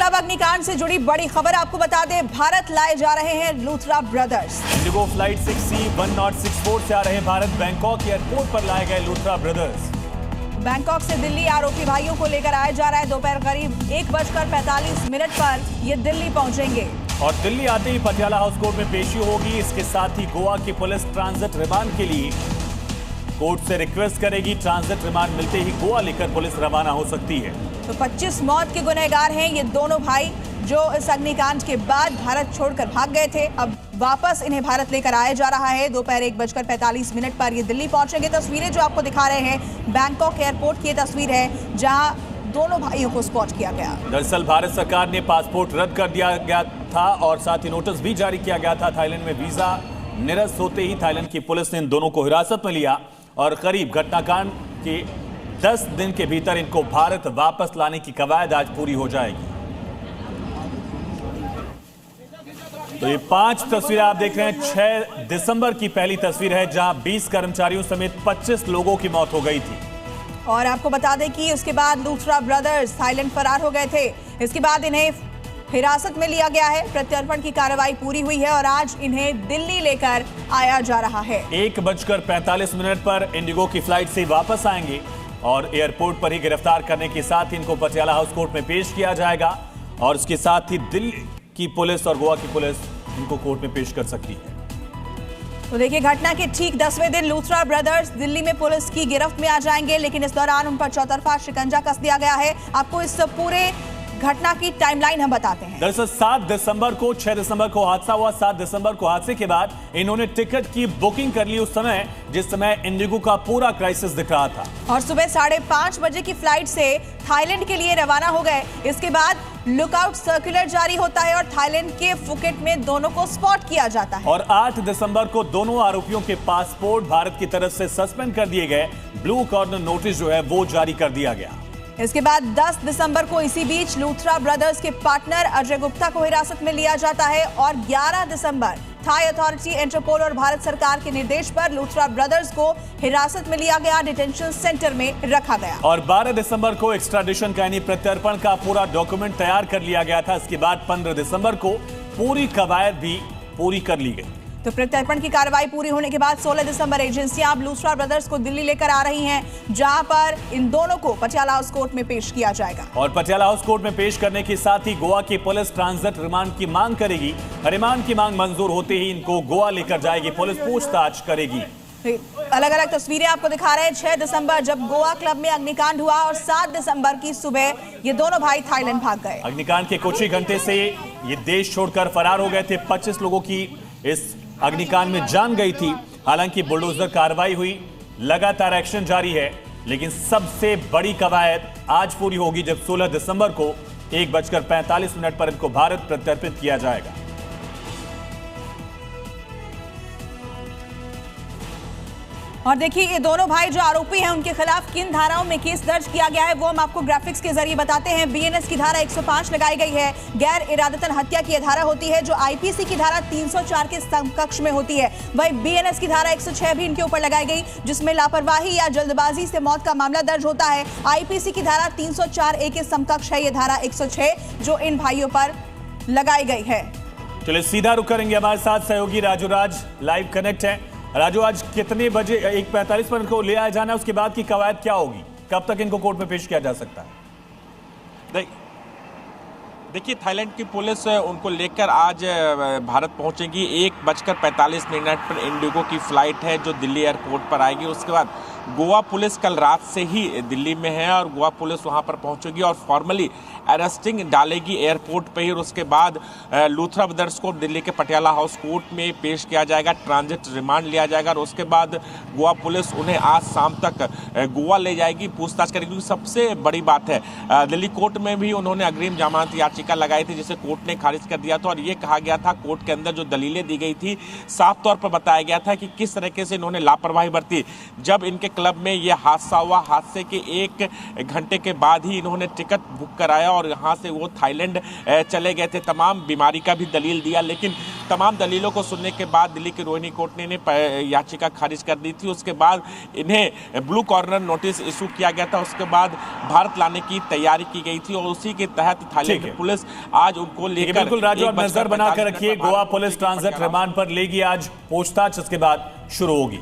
अब अग्निकांड से जुड़ी बड़ी खबर आपको बता दें, भारत लाए जा रहे हैं Luthra brothers. Indigo flight 6C1064 से आ रहे भारत बैंकॉक एयरपोर्ट पर लाए गए लूथरा ब्रदर्स। बैंकॉक से दिल्ली आरोपी भाइयों को लेकर आया जा रहा है। दोपहर करीब 1:45 पर ये दिल्ली पहुंचेंगे और दिल्ली आते ही पटियाला हाउस कोर्ट में पेशी होगी। इसके साथ ही गोवा की पुलिस ट्रांजिट रिमांड के लिए कोर्ट से रिक्वेस्ट करेगी। ट्रांजिट रिमांड मिलते ही गोवा लेकर पुलिस रवाना हो सकती है। तो 25 मौत के गुनहगार हैं ये दोनों भाई, जो इस अग्निकांड के बाद भारत छोड़कर भाग गए थे। अब वापस इन्हें भारत लेकर आया जा रहा है। दोपहर 1:45 पर ये दिल्ली पहुंचेंगे। तस्वीरें जो आपको दिखा रहे हैं बैंकॉक एयरपोर्ट की तस्वीर है, जहां दोनों भाइयों को स्पॉट किया गया। दरअसल भारत सरकार ने पासपोर्ट रद्द कर दिया गया था और साथ ही नोटिस भी जारी किया गया था। थाईलैंड में वीजा निरस्त होते ही थाईलैंड की पुलिस ने इन दोनों को हिरासत में लिया और करीब घटनाकांड के 10 दिन के भीतर इनको भारत वापस लाने की कवायद आज पूरी हो जाएगी। तो ये 5 तस्वीरें आप देख रहे हैं। 6 दिसंबर की पहली तस्वीर है, जहां 20 कर्मचारियों समेत 25 लोगों की मौत हो गई थी। और आपको बता दें कि उसके बाद लूथरा ब्रदर्स थाईलैंड फरार हो गए थे। इसके बाद इन्हें हिरासत में लिया गया है। प्रत्यर्पण की कार्रवाई पूरी हुई है और आज इन्हें दिल्ली लेकर आया जा रहा है। 1:45 पर इंडिगो की फ्लाइट से वापस आएंगे और एयरपोर्ट पर ही गिरफ्तार करने के साथ इनको पटियाला हाउस कोर्ट में पेश किया जाएगा और इसके साथ ही दिल्ली की पुलिस और गोवा की पुलिस इनको कोर्ट में पेश कर सकती है। तो देखिए, घटना के ठीक 10वें दिन लूथरा ब्रदर्स दिल्ली में पुलिस की गिरफ्त में आ जाएंगे, लेकिन इस दौरान उन पर चौतरफा शिकंजा कस दिया गया है। आपको इस पूरे घटना की टाइमलाइन हम बताते हैं। दरअसल 7 दिसंबर को 6 दिसंबर को हादसा हुआ। 7 दिसंबर को हादसे के बाद इन्होंने टिकट की बुकिंग कर ली उस समय जिस समय इंडिगो का पूरा क्राइसिस दिख रहा था और सुबह 5:30 बजे की फ्लाइट से थाईलैंड के लिए रवाना हो गए। इसके बाद लुकआउट सर्कुलर जारी होता है और थाईलैंड के फुकेट में दोनों को स्पॉट किया जाता है। और 8 दिसंबर को दोनों आरोपियों के पासपोर्ट भारत की तरफ से सस्पेंड कर दिए गए। ब्लू कॉर्नर नोटिस जो है वो जारी कर दिया गया। इसके बाद 10 दिसंबर को इसी बीच लूथरा ब्रदर्स के पार्टनर अजय गुप्ता को हिरासत में लिया जाता है और 11 दिसंबर थाई अथॉरिटी, इंटरपोल और भारत सरकार के निर्देश पर लूथरा ब्रदर्स को हिरासत में लिया गया, डिटेंशन सेंटर में रखा गया। और 12 दिसंबर को एक्स्ट्राडिशन का यानी प्रत्यर्पण का पूरा डॉक्यूमेंट तैयार कर लिया गया था। इसके बाद 15 दिसंबर को पूरी कवायद भी पूरी कर ली गई। तो प्रत्यर्पण की कार्रवाई पूरी होने के बाद 16 दिसंबर एजेंसियां अब लूथरा ब्रदर्स को दिल्ली लेकर आ रही हैं, जहां पर इन दोनों को पटियाला हाउस कोर्ट में पेश किया जाएगा। और पटियाला हाउस कोर्ट में पेश करने के साथ ही गोवा की पुलिस ट्रांजिट रिमांड की मांग करेगी। रिमांड की मांग मंजूर होते ही इनको गोवा लेकर जाएगी पुलिस, पूछताछ करेगी। अलग अलग तस्वीरें आपको दिखा रहे हैं। 6 दिसंबर जब गोवा क्लब में अग्निकांड हुआ और 7 दिसंबर की सुबह ये दोनों भाई थाईलैंड भाग गए। अग्निकांड के कुछ ही घंटे से ये देश छोड़कर फरार हो गए थे। 25 लोगों की इस अग्निकांड में जान गई थी। हालांकि बुलडोजर कार्रवाई हुई, लगातार एक्शन जारी है, लेकिन सबसे बड़ी कवायद आज पूरी होगी जब 16 दिसंबर को 1:45 पर इनको भारत प्रत्यर्पित किया जाएगा। और देखिए, ये दोनों भाई जो आरोपी हैं उनके खिलाफ किन धाराओं में केस दर्ज किया गया है वो हम आपको ग्राफिक्स के जरिए बताते हैं। बीएनएस की धारा 105 लगाई गई है। गैर इरादतन हत्या की धारा होती है जो आईपीसी की धारा 304 के समकक्ष में होती है। वही बीएनएस की धारा 106 भी इनके ऊपर लगाई गई, जिसमें लापरवाही या जल्दबाजी से मौत का मामला दर्ज होता है। आईपीसी की धारा 304A के समकक्ष है ये धारा 106 जो इन भाइयों पर लगाई गई है। चलिए सीधा रुक करेंगे, हमारे साथ सहयोगी राजू राज लाइव कनेक्ट है। राजू, आज कितने बजे 1:45 पर इनको ले आया जाना है, उसके बाद की कवायद क्या होगी, कब तक इनको कोर्ट में पेश किया जा सकता है? देखिए, थाईलैंड की पुलिस उनको लेकर आज भारत पहुंचेगी। 1:45 पर इंडिगो की फ्लाइट है जो दिल्ली एयरपोर्ट पर आएगी। उसके बाद गोवा पुलिस कल रात से ही दिल्ली में है और गोवा पुलिस वहां पर पहुंचेगी और फॉर्मली अरेस्टिंग डालेगी एयरपोर्ट पे ही। और उसके बाद लूथरा ब्रदर्स को दिल्ली के पटियाला हाउस कोर्ट में पेश किया जाएगा, ट्रांजिट रिमांड लिया जाएगा और उसके बाद गोवा पुलिस उन्हें आज शाम तक गोवा ले जाएगी, पूछताछ करेगी। क्योंकि सबसे बड़ी बात है, दिल्ली कोर्ट में भी उन्होंने अग्रिम जमानत याचिका लगाई थी जिसे कोर्ट ने खारिज कर दिया था और ये कहा गया था, कोर्ट के अंदर जो दलीलें दी गई थी साफ तौर पर बताया गया था कि किस तरीके से इन्होंने लापरवाही बरती। जब इनके क्लब में यह हादसा हुआ, हादसे के 1 घंटे के बाद ही इन्होंने टिकट बुक कराया और यहाँ से वो थाईलैंड चले गए थे। तमाम बीमारी का भी दलील दिया, लेकिन तमाम दलीलों को सुनने के बाद दिल्ली की रोहिणी कोर्ट ने इन्हें याचिका खारिज कर दी थी। उसके बाद इन्हें ब्लू कॉर्नर नोटिस इशू किया गया था। उसके बाद भारत लाने की तैयारी की गई थी और उसी के तहत थाईलैंड की पुलिस आज उनको लेकर बिल्कुल राजू, आप नजर बनाकर रखिए। गोवा पुलिस ट्रांजिट रिमांड पर लेगी, आज पूछताछ इसके बाद शुरू होगी।